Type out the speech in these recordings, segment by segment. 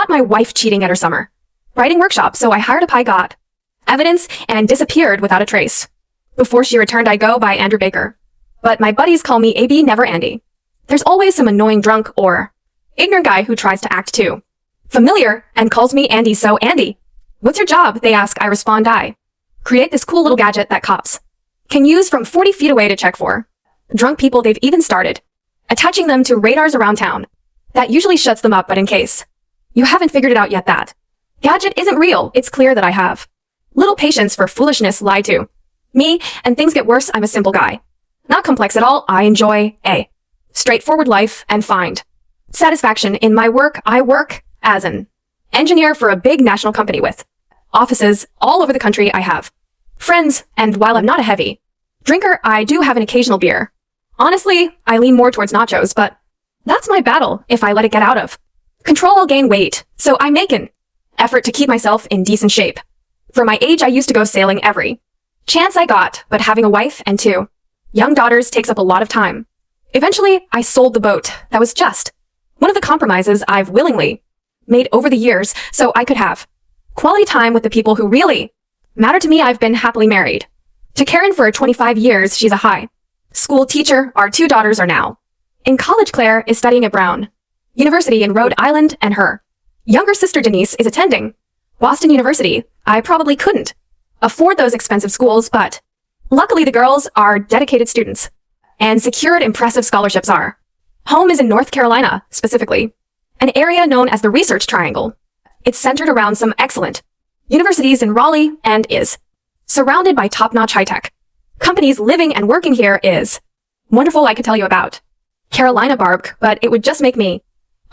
caught my wife cheating at her summer writing workshop, so I hired a PI got evidence and disappeared without a trace. Before she returned, I go by Andrew Baker. But my buddies call me AB, never Andy. There's always some annoying drunk or ignorant guy who tries to act too familiar and calls me Andy, so Andy. What's your job? They ask. I respond, I create this cool little gadget that cops can use from 40 feet away to check for drunk people. They've even started attaching them to radars around town. That usually shuts them up, but in case you haven't figured it out yet, that gadget isn't real. It's clear that I have little patience for foolishness lied to me, and things get worse. I'm a simple guy. Not complex at all. I enjoy a straightforward life and find satisfaction in my work. I work as an engineer for a big national company with offices all over the country. I have friends, and while I'm not a heavy drinker, I do have an occasional beer. Honestly, I lean more towards nachos, but that's my battle. If I let it get out of control, I'll gain weight. So I make an effort to keep myself in decent shape. For my age, I used to go sailing every chance I got, but having a wife and 2 young daughters takes up a lot of time. Eventually, I sold the boat. That was just one of the compromises I've willingly made over the years so I could have quality time with the people who really matter to me. I've been happily married to Karen for 25 years. She's a high school teacher. Our 2 daughters are now in college. Claire is studying at Brown University in Rhode Island, and her younger sister Denise is attending Boston University. I probably couldn't afford those expensive schools, but luckily the girls are dedicated students and secured impressive scholarships. Our home is in North Carolina, specifically an area known as the Research Triangle. It's centered around some excellent universities in Raleigh and is surrounded by top-notch high-tech companies. Living and working here is wonderful. I could tell you about Carolina Barb, but it would just make me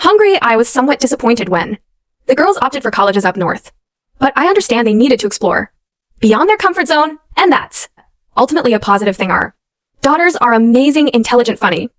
hungry. I was somewhat disappointed when the girls opted for colleges up north, but I understand they needed to explore beyond their comfort zone, and that's ultimately a positive thing. Our daughters are amazing, intelligent, funny,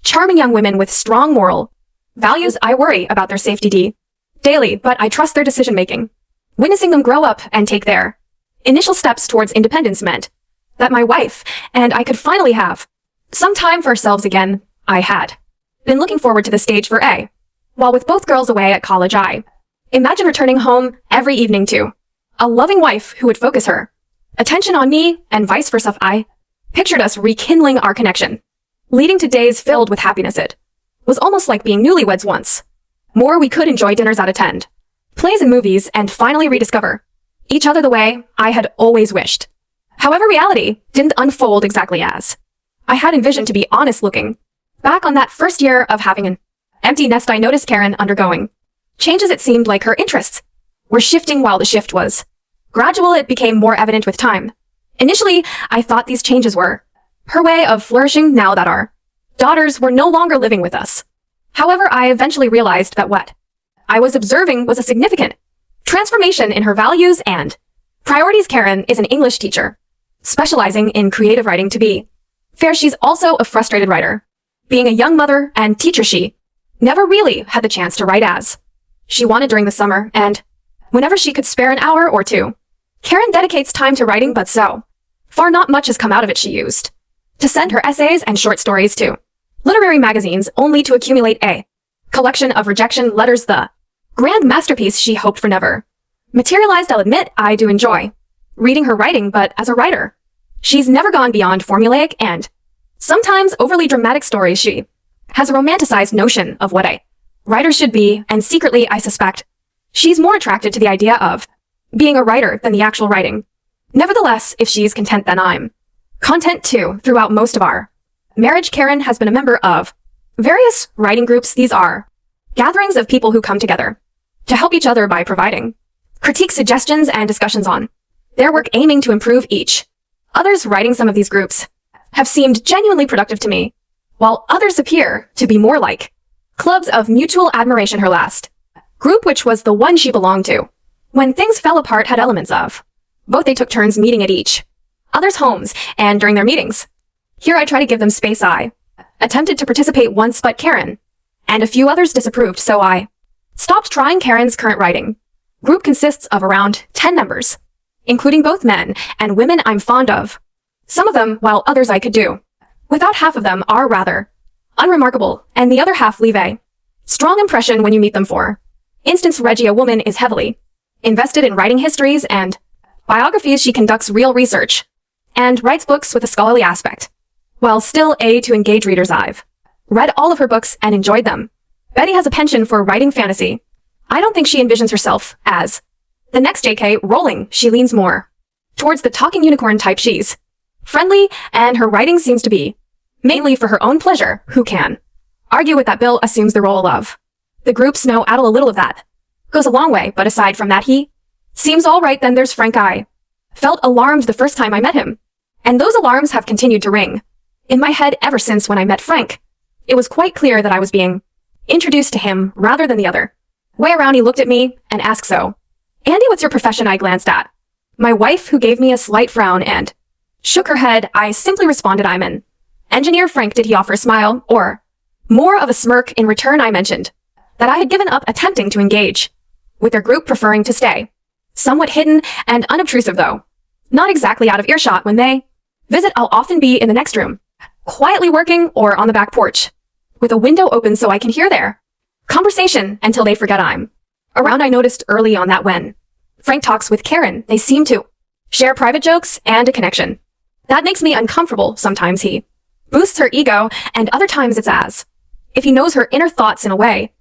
charming young women with strong moral values. I worry about their safety daily, but I trust their decision-making. Witnessing them grow up and take their initial steps towards independence meant that my wife and I could finally have some time for ourselves again. I had been looking forward to the stage for a while. With both girls away at college, I imagine returning home every evening to a loving wife who would focus her attention on me and vice versa. I pictured us rekindling our connection, leading to days filled with happiness. It was almost like being newlyweds once more. We could enjoy dinners out, attend plays and movies, and finally rediscover each other the way I had always wished. However, reality didn't unfold exactly as I had envisioned. To be honest, looking back on that first year of having an empty nest, I noticed Karen undergoing changes. It seemed like her interests were shifting. While the shift was gradual, it became more evident with time. Initially, I thought these changes were her way of flourishing now that our daughters were no longer living with us. However, I eventually realized that what I was observing was a significant transformation in her values and priorities. Karen is an English teacher, specializing in creative writing. To be fair, she's also a frustrated writer. Being a young mother and teacher, she never really had the chance to write as she wanted during the summer, and whenever she could spare an hour or 2, Karen dedicates time to writing, but so far not much has come out of it. She used to send her essays and short stories to literary magazines, only to accumulate a collection of rejection letters. The grand masterpiece she hoped for never materialized. I'll admit I do enjoy reading her writing, but as a writer, she's never gone beyond formulaic and sometimes overly dramatic stories. She has a romanticized notion of what a writer should be, and secretly, I suspect she's more attracted to the idea of being a writer than the actual writing. Nevertheless, if she's content, then I'm content too. Throughout most of our marriage, Karen has been a member of various writing groups. These are gatherings of people who come together to help each other by providing critique, suggestions, and discussions on their work, aiming to improve each other's writing. Some of these groups have seemed genuinely productive to me, while others appear to be more like clubs of mutual admiration. Her last group, which was the one she belonged to when things fell apart, had elements of both. They took turns meeting at each other's homes, and during their meetings, here I try to give them space. I attempted to participate once, but Karen and a few others disapproved, so I stopped trying. Karen's current writing group consists of around 10 members, including both men and women I'm fond of. Some of them, while others I could do without. Half of them are rather unremarkable, and the other half leave a strong impression when you meet them. For Instance Regia woman is heavily invested in writing histories and biographies. She conducts real research and writes books with a scholarly aspect. While still to engage readers, I've read all of her books and enjoyed them. Betty has a penchant for writing fantasy. I don't think she envisions herself as the next J.K. Rowling. She leans more towards the talking unicorn type. She's friendly, and her writing seems to be mainly for her own pleasure. Who can argue with that? Bill assumes the role of the group's no addle. A little of that goes a long way, but aside from that, he seems all right. Then there's Frank. I felt alarmed the first time I met him, and those alarms have continued to ring in my head ever since. When I met Frank, it was quite clear that I was being introduced to him rather than the other way around. He looked at me and asked, "So, Andy, what's your profession?" I glanced at my wife, who gave me a slight frown and shook her head. I simply responded, "I'm an engineer." Frank, did he offer a smile or more of a smirk in return? I mentioned that I had given up attempting to engage with their group, preferring to stay somewhat hidden and unobtrusive, though not exactly out of earshot. When they visit, I'll often be in the next room, quietly working, or on the back porch with a window open so I can hear their conversation until they forget I'm around. I noticed early on that when Frank talks with Karen, they seem to share private jokes and a connection. That makes me uncomfortable. Sometimes he boosts her ego, and other times it's as if he knows her inner thoughts in a way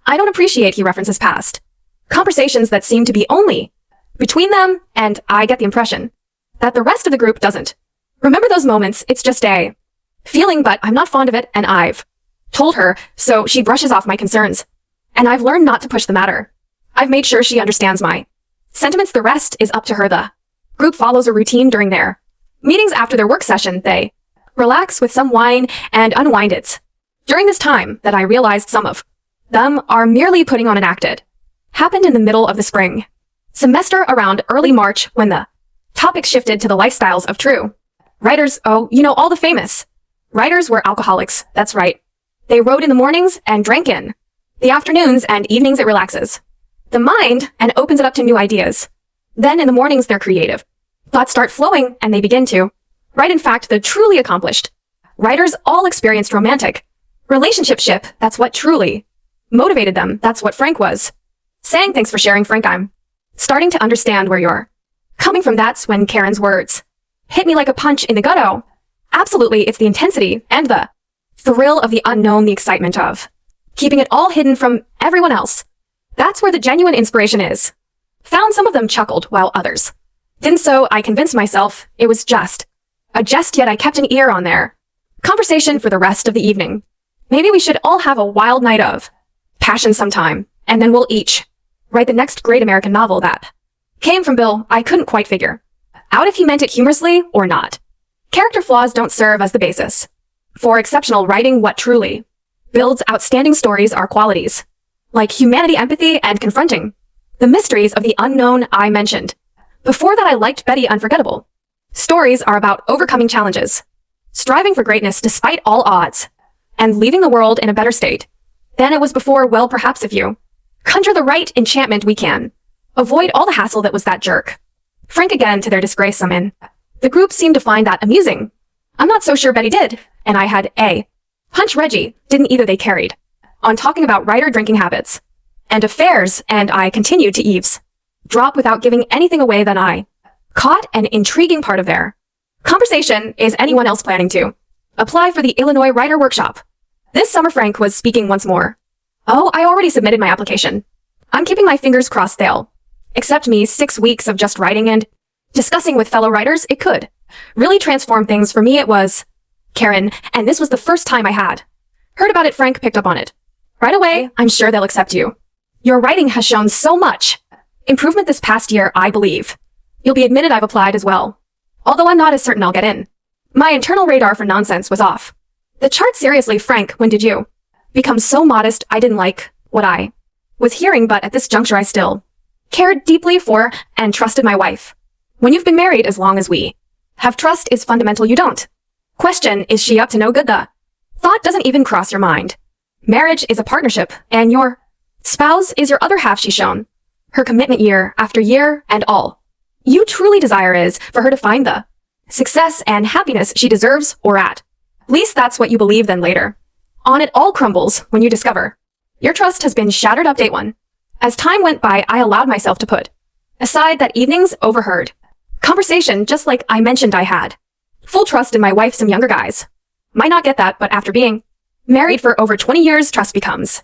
I don't appreciate. He references past conversations that seem to be only between them, and I get the impression that the rest of the group doesn't remember those moments. It's just a feeling, but I'm not fond of it, and I've told her, so she brushes off my concerns, and I've learned not to push the matter. I've made sure she understands my sentiments. The rest is up to her. The group follows a routine during their meetings. After their work session, they relax with some wine and unwind. It's during this time that I realized some of them are merely putting on an act. It happened in the middle of the spring semester, around early March, when the topic shifted to the lifestyles of true writers. Oh, you know, all the famous writers were alcoholics. That's right. They wrote in the mornings and drank in the afternoons and evenings. It relaxes the mind and opens it up to new ideas. Then in the mornings, their creative thoughts start flowing and they begin to write. In fact, the truly accomplished writers all experienced romantic relationship. That's what truly motivated them. That's what Frank was saying. Thanks for sharing, Frank. I'm starting to understand where you're coming from. That's when Karen's words hit me like a punch in the gut. Oh, absolutely. It's the intensity and the thrill of the unknown, the excitement of keeping it all hidden from everyone else. That's where the genuine inspiration is found. Some of them chuckled while others didn't, so I convinced myself it was just a jest, yet I kept an ear on their conversation for the rest of the evening. Maybe we should all have a wild night of passion sometime, and then we'll each write the next great American novel. That came from Bill. I couldn't quite figure out if he meant it humorously or not. Character flaws don't serve as the basis for exceptional writing. What truly builds outstanding stories are qualities like humanity, empathy, and confronting the mysteries of the unknown. I mentioned before that I liked Betty Unforgettable. Stories are about overcoming challenges, striving for greatness despite all odds, and leaving the world in a better state than it was before. Well, perhaps if you conjure the right enchantment, we can avoid all the hassle that was that jerk Frank. Again, to their disgrace, some in the group seemed to find that amusing. I'm not so sure Betty did, and I had a hunch Reggie didn't either. They carried on talking about writer drinking habits and affairs, and I continued to eavesdrop without giving anything away. Then I caught an intriguing part of their conversation. Is anyone else planning to apply for the Illinois Writer Workshop this summer? Frank was speaking once more. Oh, I already submitted my application. I'm keeping my fingers crossed they'll accept me. 6 weeks of just writing and discussing with fellow writers, it could really transform things for me. It was Karen, and this was the first time I had heard about it. Frank picked up on it right away. I'm sure they'll accept you. Your writing has shown so much improvement this past year. I believe you'll be admitted. I've applied as well, although I'm not as certain I'll get in. My internal radar for nonsense was off the chart. Seriously, Frank, when did you become so modest? I didn't like what I was hearing, but at this juncture I still cared deeply for and trusted my wife. When you've been married as long as we have, trust is fundamental. You don't question, is she up to no good? The thought doesn't even cross your mind. Marriage is a partnership, and your spouse is your other half. She's shown her commitment year after year, and all you truly desire is for her to find the success and happiness she deserves, or at least that's what you believe. Then later on, it all crumbles when you discover your trust has been shattered. Update 1. As time went by, I allowed myself to put aside that evening's overheard conversation, just like I mentioned I had full trust in my wife. Some younger guys might not get that, but after being married for over 20 years, trust becomes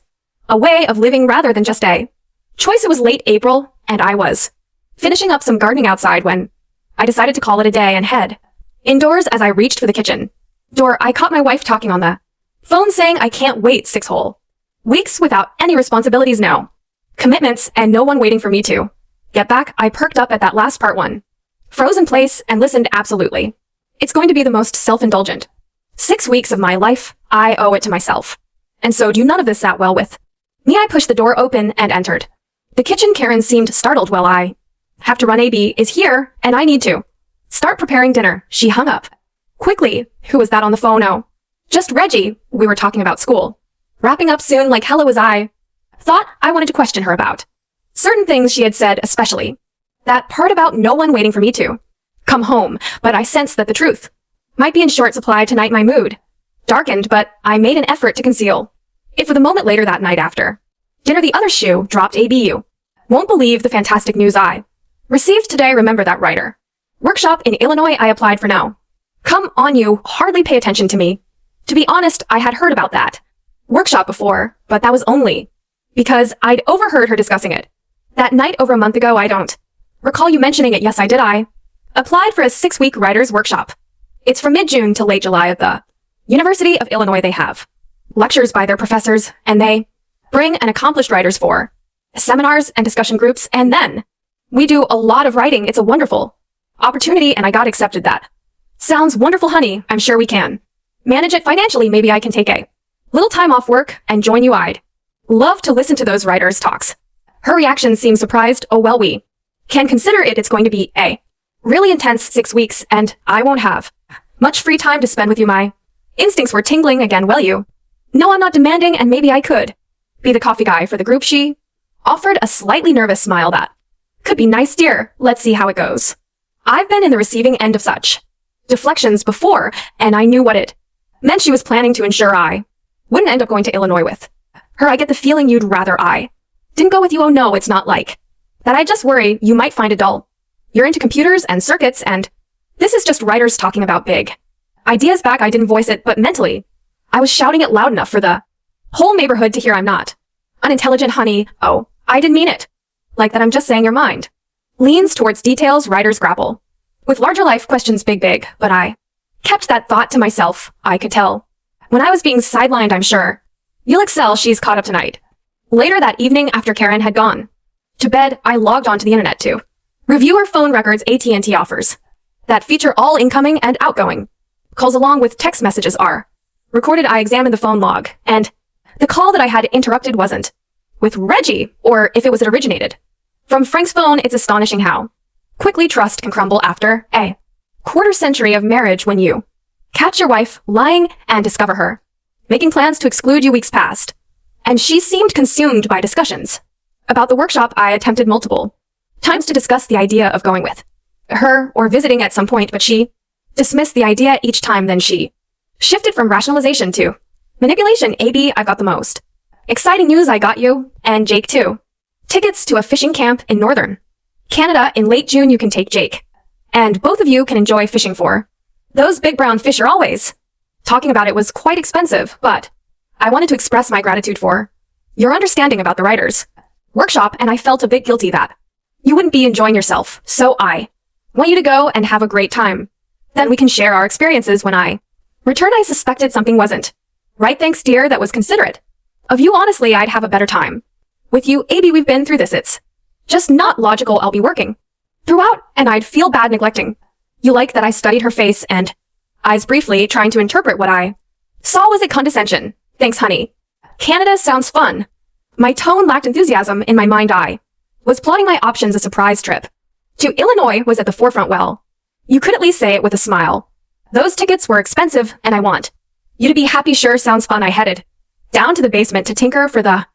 a way of living rather than just a choice. It was late April, and I was finishing up some gardening outside when I decided to call it a day and head indoors. As I reached for the kitchen door, I caught my wife talking on the phone saying, "I can't wait 6 whole weeks without any responsibilities, no commitments, and no one waiting for me to get back." I perked up at that last part, one froze in place, and listened. Absolutely. It's going to be the most self-indulgent 6 weeks of my life. I owe it to myself. And so do none of this sat well with me. I pushed the door open and entered the kitchen. Karen seemed startled. "Well, I have to run. AB is here, and I need to start preparing dinner." She hung up quickly. Who was that on the phone? "Oh, just Reggie. We were talking about school wrapping up soon." Like hello. As I thought, I wanted to question her about certain things she had said, especially that part about no one waiting for me to come home. But I sensed that the truth might be in short supply tonight. My mood darkened, but I made an effort to conceal it for the moment. Later that night after dinner, the other shoe dropped. "ABU won't believe the fantastic news I received today. Remember that writer workshop in Illinois I applied for now? Come on, you hardly pay attention to me." To be honest, I had heard about that workshop before, but that was only because I'd overheard her discussing it that night over a month ago. I don't recall you mentioning it. Yes, I did. I applied for a 6-week writers workshop. It's from mid-June to late July at the University of Illinois. They have lectures by their professors, and they bring an accomplished writers for seminars and discussion groups, and then we do a lot of writing. It's a wonderful opportunity, and I got accepted. That sounds wonderful, honey. I'm sure we can manage it financially. Maybe I can take a little time off work and join you. I'd love to listen to those writers' talks. Her reaction seemed surprised. "Oh, well, we can consider it. It's going to be a really intense 6 weeks, and I won't have much free time to spend with you." My instincts were tingling again. "Well, you know I'm not demanding, and maybe I could be the coffee guy for the group." She offered a slightly nervous smile. "That could be nice, dear. Let's see how it goes. I've been in the receiving end of such deflections before, and I knew what it meant." She was planning to ensure I wouldn't end up going to Illinois with her. "I get the feeling you'd rather I didn't go with you." "Oh no, it's not like that. I just worry you might find it dull. You're into computers and circuits, and this is just writers talking about big ideas." Back, I didn't voice it, but mentally I was shouting it loud enough for the whole neighborhood to hear. "I'm not unintelligent, honey. Oh, I didn't mean it like that. I'm just saying your mind leans towards details. Writers grapple with larger life questions, big, but I kept that thought to myself. I could tell when I was being sidelined. "I'm sure you'll excel." She's caught up tonight. Later that evening, after Karen had gone to bed, I logged onto the internet to review her phone records. AT&T offers that feature all incoming and outgoing calls along with text messages are recorded. I examined the phone log, and the call that I had interrupted wasn't with Reggie, or if it was, it originated from Frank's phone. It's astonishing how quickly trust can crumble after a quarter-century of marriage. When you catch your wife lying and discover her making plans to exclude you. Weeks passed, and she seemed consumed by discussions about the workshop. I attempted multiple times to discuss the idea of going with her or visiting at some point, but she dismissed the idea each time. Then she shifted from rationalization to manipulation. "AB, I've got the most exciting news. I got you, and Jake too, tickets to a fishing camp in northern Canada in late June. You can take Jake, and both of you can enjoy fishing for those big brown fish you're always talking about." It was quite expensive, but I wanted to express my gratitude for your understanding about the writers' workshop, and I felt a bit guilty that you wouldn't be enjoying yourself. "So I want you to go and have a great time. Then we can share our experiences when I return." I suspected something wasn't right. "Thanks, dear. That was considerate of you. Honestly, I'd have a better time with you. AB, we've been through this. It's just not logical. I'll be working throughout, and I'd feel bad neglecting you." Like that, I studied her face and eyes briefly, trying to interpret what I saw. Was it condescension? "Thanks, honey. Canada sounds fun." My tone lacked enthusiasm. In my mind, I was plotting my options. A surprise trip to Illinois was at the forefront. "Well, you could at least say it with a smile. Those tickets were expensive, and I want you to be happy." "Sure, sounds fun." I headed down to the basement to tinker for the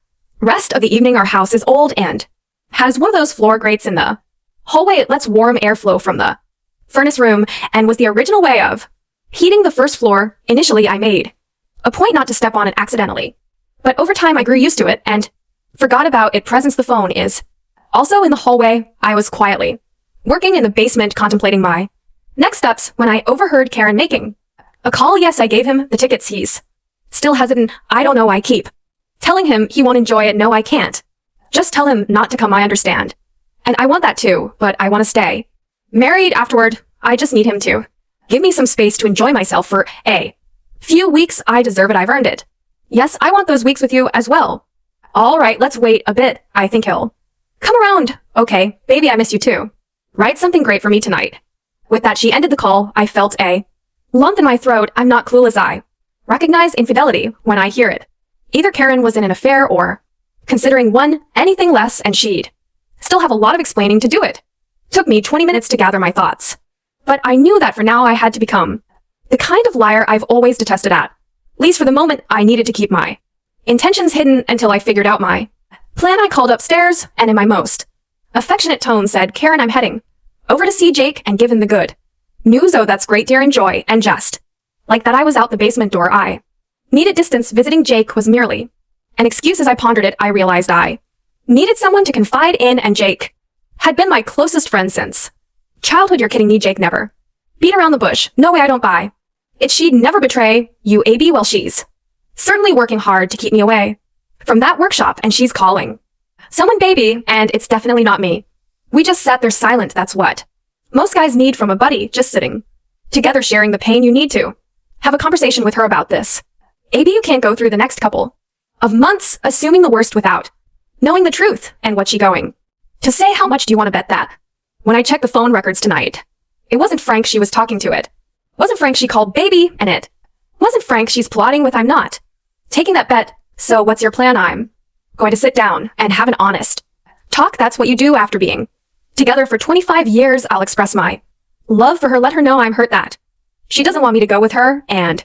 rest of the evening. Our house is old and has one of those floor grates in the hallway. It lets warm airflow from the furnace room and was the original way of heating the first floor. Initially, I made a point not to step on it accidentally, but over time I grew used to it and Forgot about it presents the phone is. Also in the hallway, I was quietly working in the basement contemplating my next steps when I overheard Karen making a call. Yes, I gave him the tickets. He's still hesitant. I don't know. I keep telling him he won't enjoy it. No, I can't. Just tell him not to come. I understand. And I want that too, but I want to stay married afterward. I just need him to give me some space to enjoy myself for a few weeks. I deserve it. I've earned it. Yes, I want those weeks with you as well. All right, let's wait a bit. I think he'll come around. Okay, baby, I miss you too. Write something great for me tonight. With that, she ended the call. I felt a lump in my throat. I'm not clueless. I recognize infidelity when I hear it. Either Karen was in an affair or considering one anything less, and she'd still have a lot of explaining to do it. Took me 20 minutes to gather my thoughts. But I knew that for now I had to become the kind of liar I've always detested at least for the moment. I needed to keep my intentions hidden until I figured out my plan. I called upstairs and in my most affectionate tone said, Karen, I'm heading over to see Jake and give him the good news. Oh, that's great, dear. Enjoy. And just like that, I was out the basement door. I needed distance. Visiting Jake was merely an excuse. As I pondered it, I realized I needed someone to confide in, and Jake had been my closest friend since childhood. You're kidding me. Jake never beat around the bush. No way. I don't buy it. She'd never betray you, AB. Well, she's certainly working hard to keep me away from that workshop, and she's calling someone baby, and it's definitely not me. We just sat there silent. That's what most guys need from a buddy, just sitting together, sharing the pain. You need to have a conversation with her about this. AB, you can't go through the next couple of months assuming the worst without knowing the truth. And what's she going to say? How much do you want to bet that when I checked the phone records tonight, it wasn't Frank she was talking to? It wasn't Frank she called baby, and it wasn't Frank she's plotting with. I'm not taking that bet. So what's your plan? I'm going to sit down and have an honest talk. That's what you do after being together for 25 years. I'll express my love for her. Let her know I'm hurt that she doesn't want me to go with her, and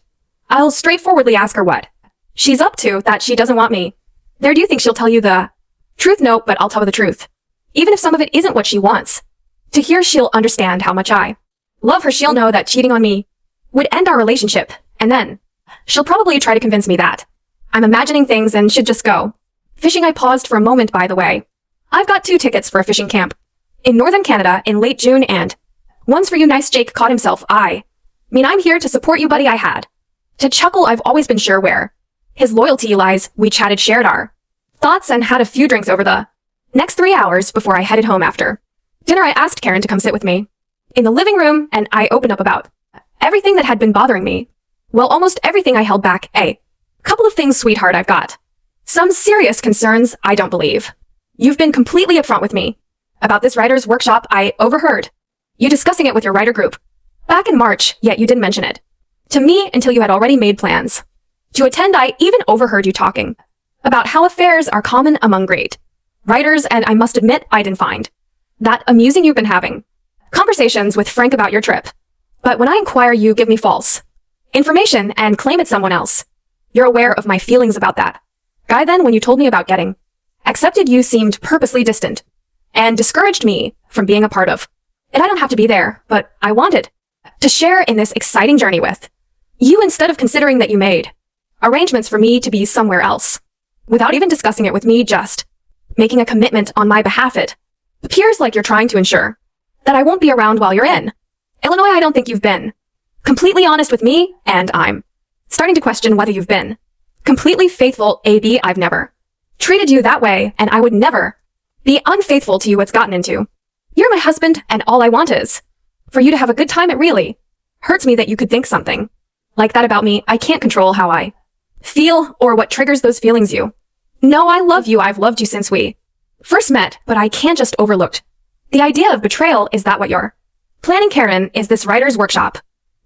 I'll straightforwardly ask her what she's up to that she doesn't want me there. Do you think she'll tell you the truth? No, but I'll tell her the truth. Even if some of it isn't what she wants to hear, she'll understand how much I love her. She'll know that cheating on me would end our relationship, and then she'll probably try to convince me that I'm imagining things and should just go fishing. I paused for a moment. By the way, I've got 2 tickets for a fishing camp in northern Canada in late June, and one's for you. Nice. Jake caught himself. I mean, I'm here to support you, buddy. I had to chuckle. I've always been sure where his loyalty lies. We chatted, shared our thoughts, and had a few drinks over the next 3 hours before I headed home. After dinner, I asked Karen to come sit with me in the living room, and I opened up about everything that had been bothering me. Well, almost everything. I held back a couple of things. Sweetheart, I've got some serious concerns. I don't believe you've been completely upfront with me about this writer's workshop. I overheard you discussing it with your writer group back in March, yet you didn't mention it to me until you had already made plans to attend. I even overheard you talking about how affairs are common among great writers, and I must admit I didn't find that amusing. You've been having conversations with Frank about your trip, but when I inquire, you give me false information and claim it's someone else. You're aware of my feelings about that guy. Then when you told me about getting accepted, you seemed purposely distant and discouraged me from being a part of it. I don't have to be there, but I wanted to share in this exciting journey with you instead of considering that you made arrangements for me to be somewhere else without even discussing it with me, just making a commitment on my behalf. It appears like you're trying to ensure that I won't be around while you're in Illinois. I don't think you've been completely honest with me, and I'm starting to question whether you've been completely faithful. AB, I've never treated you that way, and I would never be unfaithful to you. What's gotten into? You're my husband, and all I want is for you to have a good time. It really hurts me that you could think something like that about me. I can't control how I feel or what triggers those feelings. You know I love you. I've loved you since we first met, but I can't just overlook the idea of betrayal. Is that what you're planning, Karen? Is this writer's workshop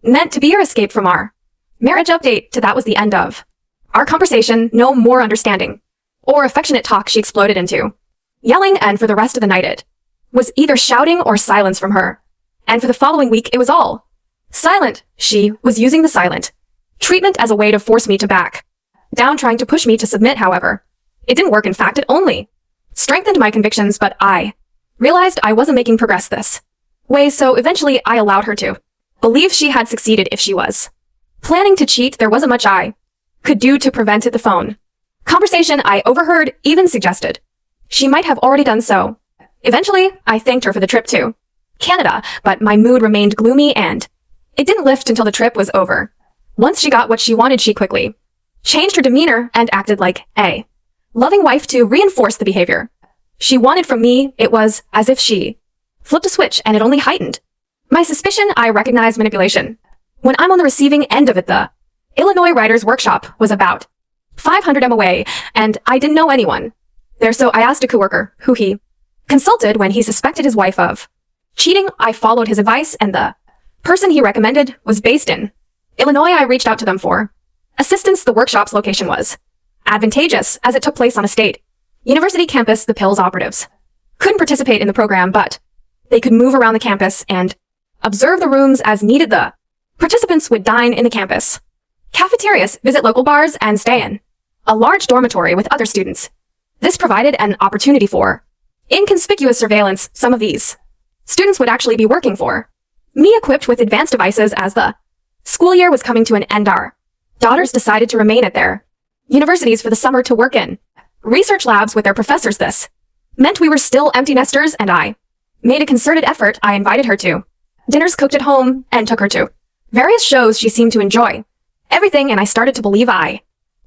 meant to be your escape from our marriage? Update to that was the end of our conversation. No more understanding or affectionate talk. She exploded into yelling, and for the rest of the night it was either shouting or silence from her. And for the following week, it was all silent. She was using the silent treatment as a way to force me to back down, trying to push me to submit. However, it didn't work. In fact, it only strengthened my convictions, but I realized I wasn't making progress this way, so eventually I allowed her to believe she had succeeded. If she was planning to cheat, there wasn't much I could do to prevent it. The phone Conversation I overheard even suggested she might have already done so. Eventually, I thanked her for the trip to Canada, but my mood remained gloomy and it didn't lift until the trip was over. Once she got what she wanted, she quickly changed her demeanor and acted like a loving wife to reinforce the behavior she wanted from me. It was as if she flipped a switch and it only heightened my suspicion. I recognized manipulation when I'm on the receiving end of it. The Illinois Writers Workshop was about 500 m away, and I didn't know anyone there, so I asked a coworker who he consulted when he suspected his wife of cheating. I followed his advice, and the person he recommended was based in Illinois. I reached out to them for assistance. The workshop's location was advantageous as it took place on a state university campus. The Pills operatives couldn't participate in the program, but they could move around the campus and observe the rooms as needed. The participants would dine in the campus cafeterias, visit local bars, and stay in a large dormitory with other students. This provided an opportunity for inconspicuous surveillance. Some of these students would actually be working for me, equipped with advanced devices. As the school year was coming to an end, our daughters decided to remain at their universities for the summer to work in research labs with their professors. This meant we were still empty nesters, and I made a concerted effort. I invited her to dinners cooked at home and took her to various shows. She seemed to enjoy everything, and I started to believe I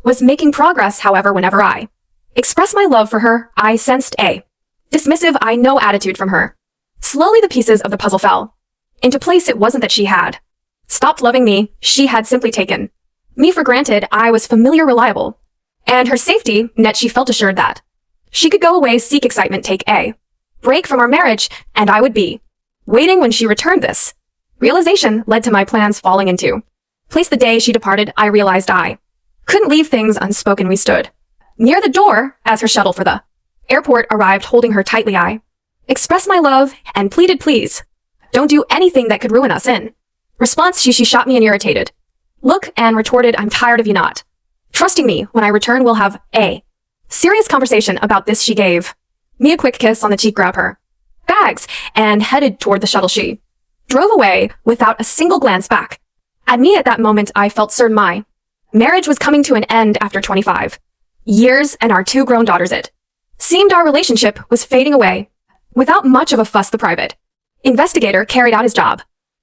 was making progress. However, whenever I expressed my love for her, I sensed a dismissive, I know attitude from her. Slowly, the pieces of the puzzle fell into place. It wasn't that she had stopped loving me. She had simply taken me for granted. I was familiar, reliable, and her safety net. She felt assured that she could go away, seek excitement, take a break from our marriage, and I would be waiting when she returned. This realization led to my plans falling into place. The day she departed, I realized I couldn't leave things unspoken. We stood near the door as her shuttle for the airport arrived. Holding her tightly, I expressed my love and pleaded, please don't do anything that could ruin us. In response, she shot me an irritated look and retorted, I'm tired of you not trusting me. When I return, we'll have a serious conversation about this. She gave me a quick kiss on the cheek, grabbed her bags, and headed toward the shuttle. She drove away without a single glance back at me. At that moment, I felt certain my marriage was coming to an end. After 25 years and our 2 grown daughters, it seemed our relationship was fading away. Without much of a fuss, the private investigator carried out his job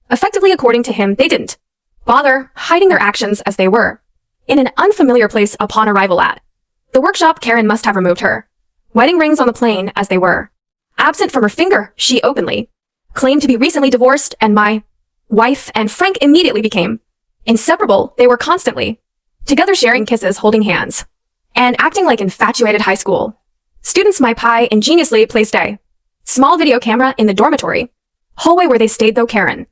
effectively. According to him, they didn't bother hiding their actions, as they were in an unfamiliar place. Upon arrival at the workshop, Karen must have removed her wedding rings on the plane, as they were absent from her finger. She openly claimed to be recently divorced, and my wife and Frank immediately became inseparable. They were constantly together, sharing kisses, holding hands, and acting like infatuated high school students. My pie ingeniously placed a small video camera in the dormitory hallway where they stayed, though Karen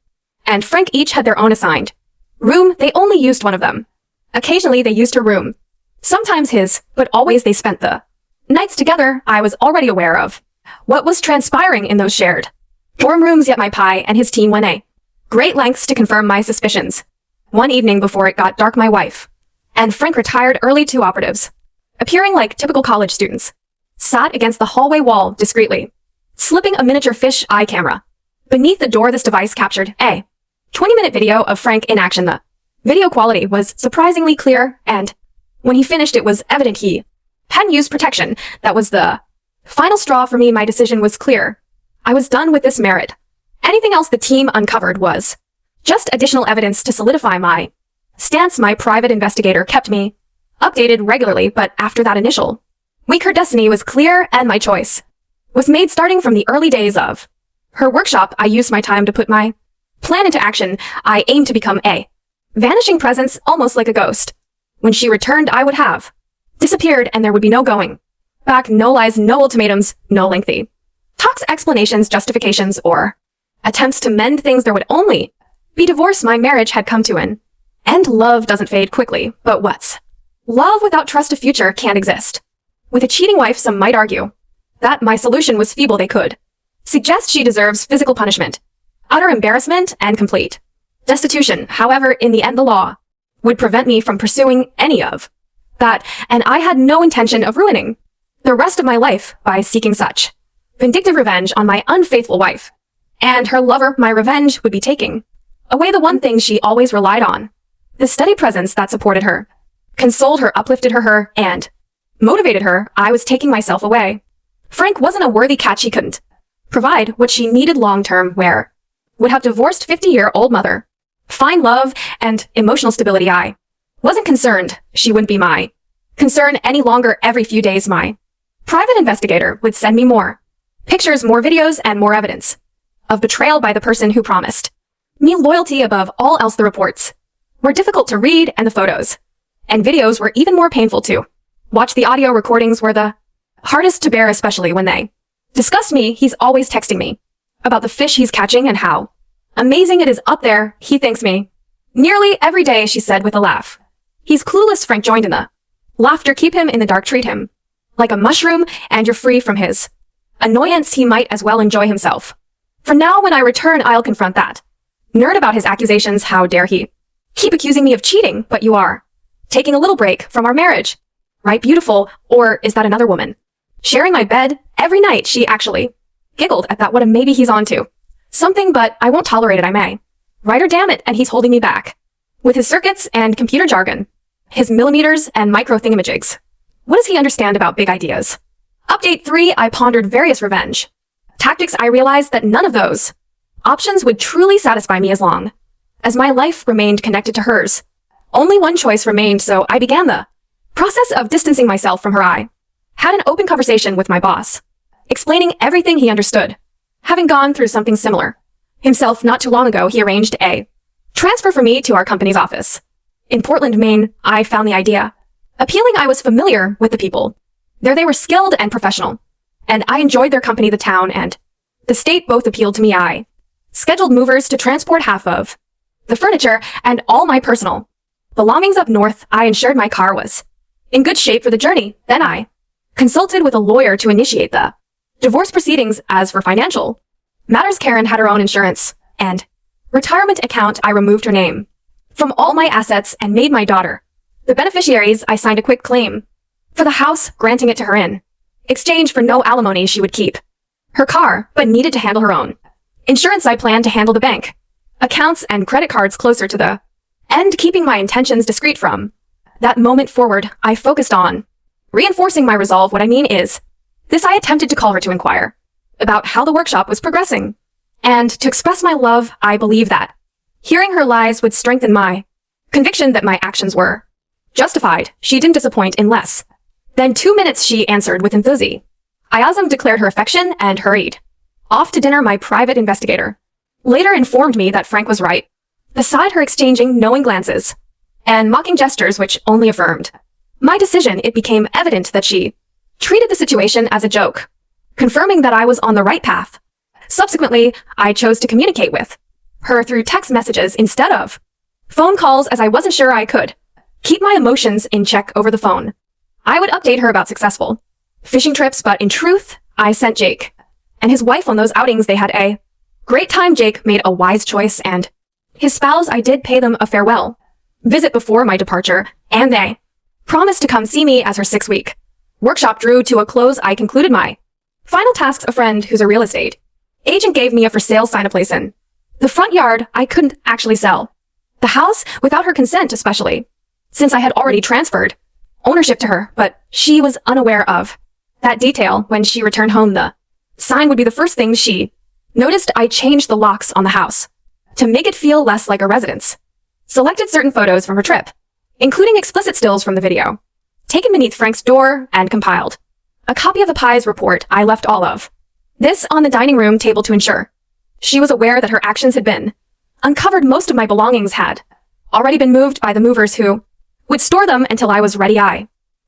and Frank each had their own assigned room. They only used one of them. Occasionally they used her room, sometimes his, but always they spent the nights together. I was already aware of what was transpiring in those shared dorm rooms, yet my pie and his team went a great lengths to confirm my suspicions. One evening before it got dark, my wife and Frank retired early. 2 operatives, appearing like typical college students, sat against the hallway wall, discreetly slipping a miniature fish eye camera beneath the door. This device captured a 20-minute video of Frank in action. The video quality was surprisingly clear, and when he finished, it was evident he hadn't used protection. That was the final straw for me. My decision was clear. I was done with this marriage. Anything else the team uncovered was just additional evidence to solidify my stance. My private investigator kept me updated regularly, but after that initial week, her destiny was clear, and my choice was made. Starting from the early days of her workshop, I used my time to put my plan into action. I aimed to become a vanishing presence, almost like a ghost. When she returned, I would have disappeared, and there would be no going back, no lies, no ultimatums, no lengthy talks, explanations, justifications, or attempts to mend things. There would only be divorce. My marriage had come to an end. Love doesn't fade quickly, but what's love without trust? A future can't exist with a cheating wife. Some might argue that my solution was feeble. They could suggest she deserves physical punishment, utter embarrassment, and complete destitution. However, in the end, the law would prevent me from pursuing any of that, and I had no intention of ruining the rest of my life by seeking such vindictive revenge on my unfaithful wife and her lover. My revenge would be taking away the one thing she always relied on, the steady presence that supported her, consoled her, uplifted her, and motivated her, I was taking myself away. Frank wasn't a worthy catch he couldn't provide what she needed long-term where would have divorced 50-year-old mother. Find love and emotional stability. I wasn't concerned she wouldn't be my concern any longer. Every few days my private investigator would send me more pictures, more videos, and more evidence of betrayal by the person who promised me loyalty above all else. The reports were difficult to read, and the photos and videos were even more painful to watch. The audio recordings were the hardest to bear, especially when they discussed me. He's always texting me about the fish he's catching and how amazing it is up there. He thanks me nearly every day, she said with a laugh. He's clueless. Frank joined in the laughter. Keep him in the dark, treat him like a mushroom, and you're free from his annoyance. He might as well enjoy himself. For now, when I return, I'll confront that nerd about his accusations. How dare he keep accusing me of cheating? But you are taking a little break from our marriage, right, beautiful? Or is that another woman sharing my bed every night? She actually giggled at that. What a maybe. He's on to something, but I won't tolerate it. I may write her, damn it, and he's holding me back with his circuits and computer jargon, his millimeters and micro thingamajigs. What does he understand about big ideas? Update 3. I pondered various revenge tactics. I realized that none of those options would truly satisfy me as long as my life remained connected to hers. Only one choice remained, so I began the process of distancing myself from her. I had an open conversation with my boss, explaining everything. He understood. Having gone through something similar himself not too long ago, he arranged a transfer for me to our company's office in Portland, Maine. I found the idea appealing. I was familiar with the people there. They were skilled and professional, and I enjoyed their company. The town and the state both appealed to me. I scheduled movers to transport half of the furniture and all my personal belongings up north. I ensured my car was in good shape for the journey. Then I consulted with a lawyer to initiate the divorce proceedings. As for financial matters, Karen had her own insurance and retirement account. I removed her name from all my assets and made my daughter the beneficiaries. I signed a quick claim for the house, granting it to her in exchange for no alimony. She would keep her car, but needed to handle her own insurance. I planned to handle the bank accounts and credit cards closer to the end, keeping my intentions discreet. From that moment forward, I focused on reinforcing my resolve. What I mean is this: I attempted to call her to inquire about how the workshop was progressing and to express my love. I believe that hearing her lies would strengthen my conviction that my actions were justified. She didn't disappoint. In less than 2 minutes, she answered with enthusiasm, declared her affection, and hurried off to dinner. My private investigator later informed me that Frank was right, beside her, exchanging knowing glances and mocking gestures which only affirmed my decision. It became evident that she treated the situation as a joke, confirming that I was on the right path. Subsequently, I chose to communicate with her through text messages instead of phone calls, as I wasn't sure I could keep my emotions in check over the phone. I would update her about successful fishing trips, but in truth, I sent Jake and his wife on those outings. They had a great time. Jake made a wise choice, and his spouse, I did pay them a farewell visit before my departure, and they promised to come see me as her 6-week workshop drew to a close. I concluded my final tasks. A friend who's a real estate agent gave me a for sale sign. A place in the front yard. I couldn't actually sell the house without her consent, especially since I had already transferred ownership to her, but she was unaware of that detail. When she returned home, the sign would be the first thing she noticed. I changed the locks on the house to make it feel less like a residence, selected certain photos from her trip, including explicit stills from the video taken beneath Frank's door, and compiled a copy of the Pies report. I left all of this on the dining room table to ensure she was aware that her actions had been uncovered. Most of my belongings had already been moved by the movers who would store them until I was ready. I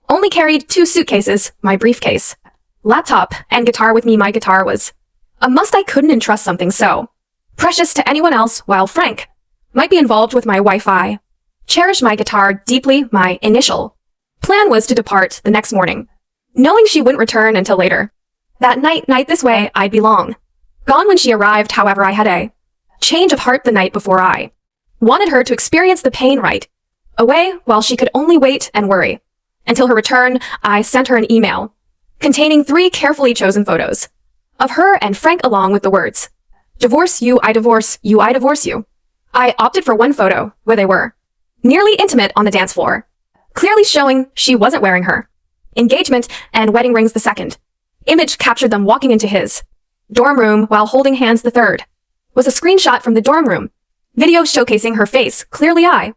only carried 2 suitcases, my briefcase, laptop, and guitar with me. My guitar was a must. I couldn't entrust something so precious to anyone else while Frank might be involved with my wife. I cherished my guitar deeply. My initial plan was to depart the next morning, knowing she wouldn't return until later that night. This way, I'd be long gone when she arrived. However, I had a change of heart the night before. I wanted her to experience the pain right away, while she could only wait and worry until her return. I sent her an email containing 3 carefully chosen photos of her and Frank, along with the words, "Divorce you, I divorce you, I divorce you." I opted for one photo where they were nearly intimate on the dance floor, clearly showing she wasn't wearing her engagement, and wedding rings the second. Image captured them walking into his dorm room while holding hands the third. Was a screenshot from the dorm room. Video showcasing her face. Clearly I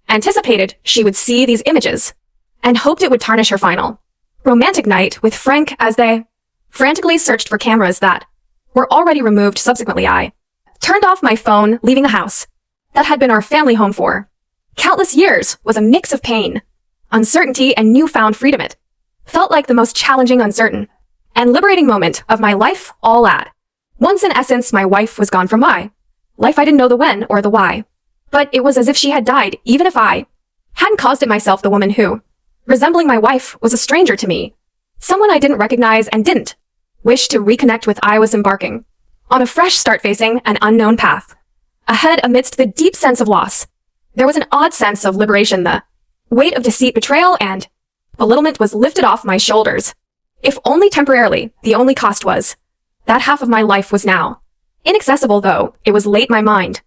anticipated she would see these images and hoped it would tarnish her final romantic night with Frank as they frantically searched for cameras that were already removed. Subsequently, I turned off my phone, leaving the house that had been our family home for countless years. Was a mix of pain, uncertainty, and newfound freedom. It felt like the most challenging, uncertain, and liberating moment of my life all at once. In essence, my wife was gone from my life. I didn't know the when or the why, but it was as if she had died, even if I hadn't caused it myself. The woman who, resembling my wife, was a stranger to me, someone I didn't recognize and didn't wish to reconnect with. I was embarking on a fresh start, facing an unknown path ahead. Amidst the deep sense of loss, there was an odd sense of liberation. The weight of deceit, betrayal, and belittlement was lifted off my shoulders, if only temporarily. The only cost was that half of my life was now inaccessible. Though it was late, my mind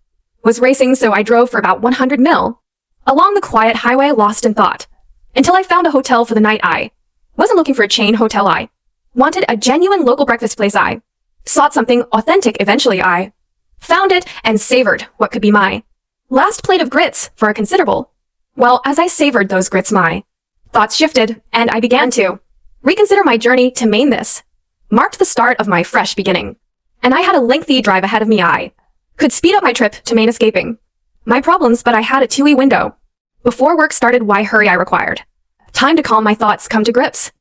was racing, so I drove for about 100 mil along the quiet highway, lost in thought, until I found a hotel for the night. I wasn't looking for a chain hotel. I wanted a genuine local breakfast place. I sought something authentic. Eventually, I found it and savored what could be my last plate of grits for a considerable. Well, as I savored those grits, my thoughts shifted, and I began to reconsider my journey to Maine. This marked the start of my fresh beginning, and I had a lengthy drive ahead of me. I could speed up my trip to Maine, escaping my problems, but I had a 2-week window before work started. Why hurry? I required time to calm my thoughts, come to grips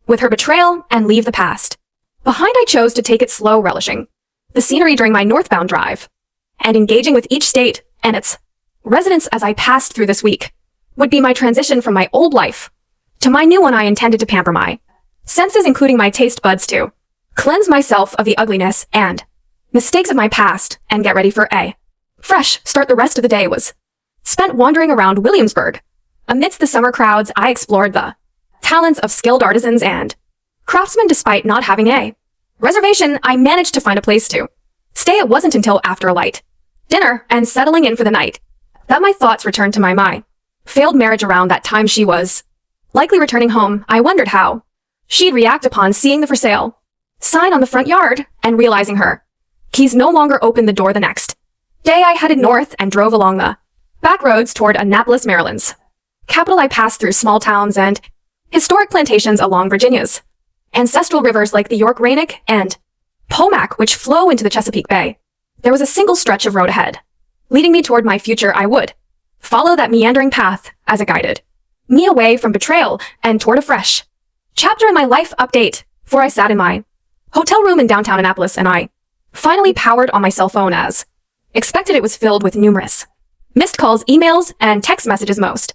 with her betrayal, and leave the past behind. I chose to take it slow, relishing the scenery during my northbound drive, and engaging with each state and its residents as I passed through. This week would be my transition from my old life to my new one. I intended to pamper my senses, including my taste buds, to cleanse myself of the ugliness and mistakes of my past, and get ready for a fresh start. The rest of the day was spent wandering around Williamsburg. Amidst the summer crowds, I explored the talents of skilled artisans and craftsmen. Despite not having a reservation, I managed to find a place to stay. It wasn't until after a light dinner and settling in for the night that my thoughts returned to my failed marriage. Around that time, she was likely returning home. I wondered how she'd react upon seeing the for sale sign on the front yard and realizing her keys no longer opened the door. The next day, I headed north and drove along the back roads toward Annapolis, Maryland's capital. I passed through small towns and historic plantations along Virginia's ancestral rivers like the York, Rainick, and Pomac, which flow into the Chesapeake Bay. There was a single stretch of road ahead, leading me toward my future. I would follow that meandering path as it guided me away from betrayal and toward a fresh chapter in my life. Update: for I sat in my hotel room in downtown Annapolis, and I finally powered on my cell phone. As expected, it was filled with numerous missed calls, emails, and text messages. Most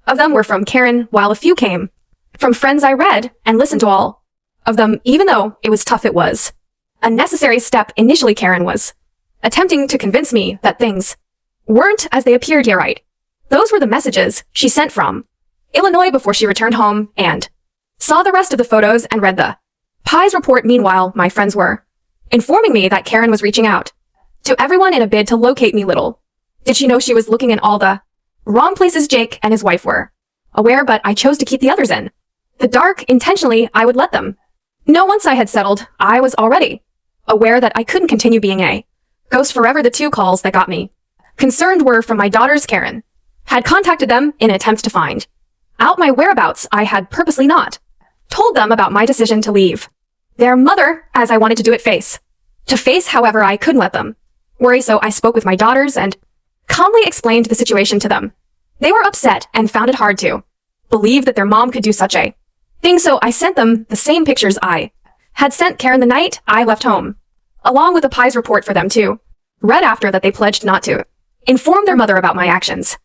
of them were from Karen, while a few came from friends. I read and listened to all of them, even though it was tough. It was a necessary step. Initially, Karen was attempting to convince me that things weren't as they appeared. Yeah, right. Those were the messages she sent from Illinois before she returned home, and saw the rest of the photos and read the Pies report. Meanwhile, my friends were informing me that Karen was reaching out to everyone in a bid to locate me. Little did she know she was looking in all the wrong places. Jake and his wife were aware, but I chose to keep the others in the dark. Intentionally, I would let them know. Once I had settled, I was already aware that I couldn't continue being a ghost forever. The 2 calls that got me concerned were from my daughters. Karen had contacted them in an attempt to find out my whereabouts. I had purposely not told them about my decision to leave their mother, as I wanted to do it face to face. However, I couldn't let them worry, so I spoke with my daughters and calmly explained the situation to them. They were upset and found it hard to believe that their mom could do such a thing, so I sent them the same pictures I had sent Karen the night I left home, along with a Pies report for them to read after that. They pledged not to inform their mother about my actions.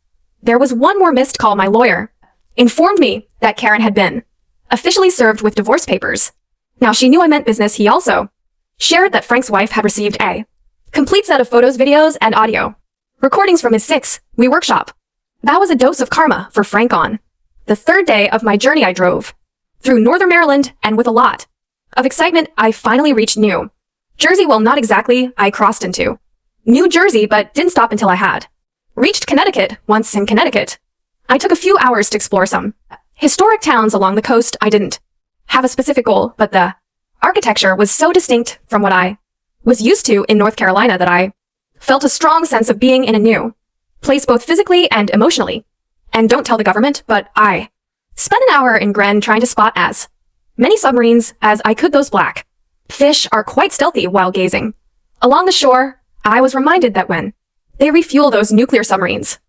There was one more missed call. My lawyer informed me that Karen had been officially served with divorce papers. Now she knew I meant business. He also shared that Frank's wife had received a complete set of photos, videos, and audio recordings from his 6-week workshop. That was a dose of karma for Frank. On the 3rd day of my journey, I drove through northern Maryland, and with a lot of excitement, I finally reached New Jersey. Well, not exactly. I crossed into New Jersey, but didn't stop until I had reached Connecticut. Once in Connecticut, I took a few hours to explore some historic towns along the coast. I didn't have a specific goal, but the architecture was so distinct from what I was used to in North Carolina that I felt a strong sense of being in a new place both physically and emotionally. And don't tell the government, but I spent an hour in Gren trying to spot as many submarines as I could. Those black fish are quite stealthy while gazing along the shore. I was reminded that when they refuel those nuclear submarines,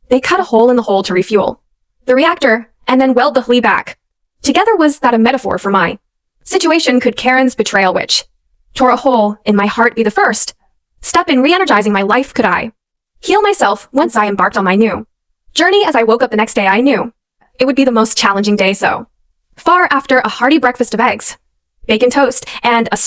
they cut a hole in the hull to refuel the reactor and then weld the hull back together. Was that a metaphor for my situation? Could Karen's betrayal, which tore a hole in my heart, be the first step in re-energizing my life? Could I heal myself once I embarked on my new journey? As I woke up the next day, I knew it would be the most challenging day so far. After a hearty breakfast of eggs, bacon toast, and a